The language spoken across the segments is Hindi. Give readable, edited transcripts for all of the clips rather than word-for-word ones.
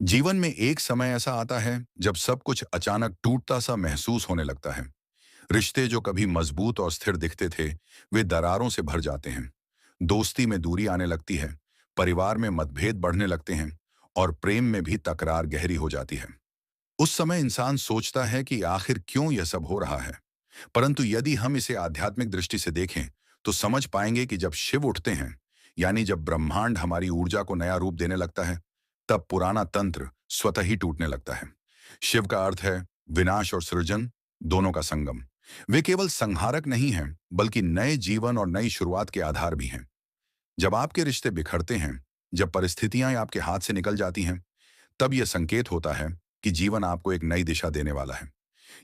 जीवन में एक समय ऐसा आता है जब सब कुछ अचानक टूटता सा महसूस होने लगता है। रिश्ते जो कभी मजबूत और स्थिर दिखते थे, वे दरारों से भर जाते हैं। दोस्ती में दूरी आने लगती है, परिवार में मतभेद बढ़ने लगते हैं और प्रेम में भी तकरार गहरी हो जाती है। उस समय इंसान सोचता है कि आखिर क्यों यह सब हो रहा है। परंतु यदि हम इसे आध्यात्मिक दृष्टि से देखें, तो समझ पाएंगे कि जब शिव उठते हैं, यानी जब ब्रह्मांड हमारी ऊर्जा को नया रूप देने लगता है, तब पुराना तंत्र स्वतः ही टूटने लगता है। शिव का अर्थ है विनाश और सृजन, दोनों का संगम। वे केवल संहारक नहीं हैं, बल्कि नए जीवन और नई शुरुआत के आधार भी हैं। जब आपके रिश्ते बिखरते हैं, जब परिस्थितियां आपके हाथ से निकल जाती हैं, तब यह संकेत होता है कि जीवन आपको एक नई दिशा देने वाला है।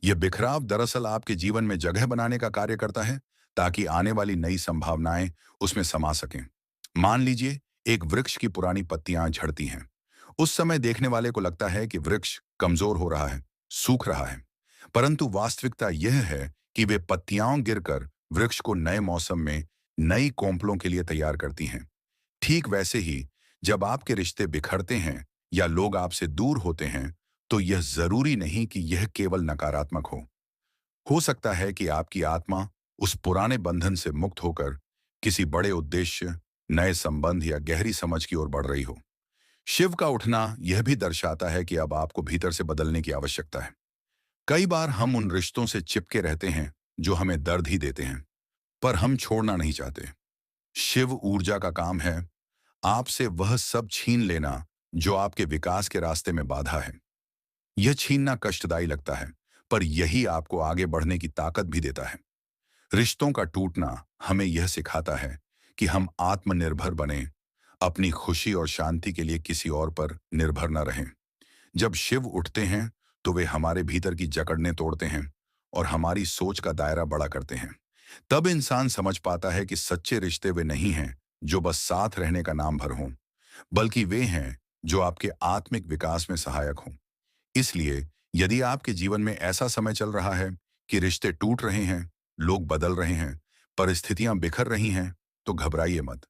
यह बिखराव दरअसल आपके जीवन में जगह बनाने का कार्य करता है, ताकि आने वाली नई संभावनाएं उसमें समा सकें। मान लीजिए, एक वृक्ष की पुरानी पत्तियां झड़ती हैं। उस समय देखने वाले को लगता है कि वृक्ष कमजोर हो रहा है, सूख रहा है। परंतु वास्तविकता यह है कि वे पत्तियां गिरकर वृक्ष को नए मौसम में नई कोंपलों के लिए तैयार करती हैं। ठीक वैसे ही, जब आपके रिश्ते बिखरते हैं या लोग आपसे दूर होते हैं, तो यह जरूरी नहीं कि यह केवल नकारात्मक हो सकता है कि आपकी आत्मा उस पुराने बंधन से मुक्त होकर किसी बड़े उद्देश्य, नए संबंध या गहरी समझ की ओर बढ़ रही हो। शिव का उठना यह भी दर्शाता है कि अब आपको भीतर से बदलने की आवश्यकता है। कई बार हम उन रिश्तों से चिपके रहते हैं जो हमें दर्द ही देते हैं, पर हम छोड़ना नहीं चाहते। शिव ऊर्जा का काम है आपसे वह सब छीन लेना जो आपके विकास के रास्ते में बाधा है। यह छीनना कष्टदायी लगता है, पर यही आपको आगे बढ़ने की ताकत भी देता है। रिश्तों का टूटना हमें यह सिखाता है कि हम आत्मनिर्भर बने, अपनी खुशी और शांति के लिए किसी और पर निर्भर न रहें। जब शिव उठते हैं, तो वे हमारे भीतर की जकड़ने तोड़ते हैं और हमारी सोच का दायरा बड़ा करते हैं। तब इंसान समझ पाता है कि सच्चे रिश्ते वे नहीं हैं जो बस साथ रहने का नाम भर हों, बल्कि वे हैं जो आपके आत्मिक विकास में सहायक हों। इसलिए यदि आपके जीवन में ऐसा समय चल रहा है कि रिश्ते टूट रहे हैं, लोग बदल रहे हैं, परिस्थितियां बिखर रही हैं, तो घबराइए मत।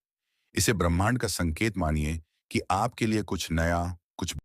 इसे ब्रह्मांड का संकेत मानिए कि आपके लिए कुछ नया, कुछ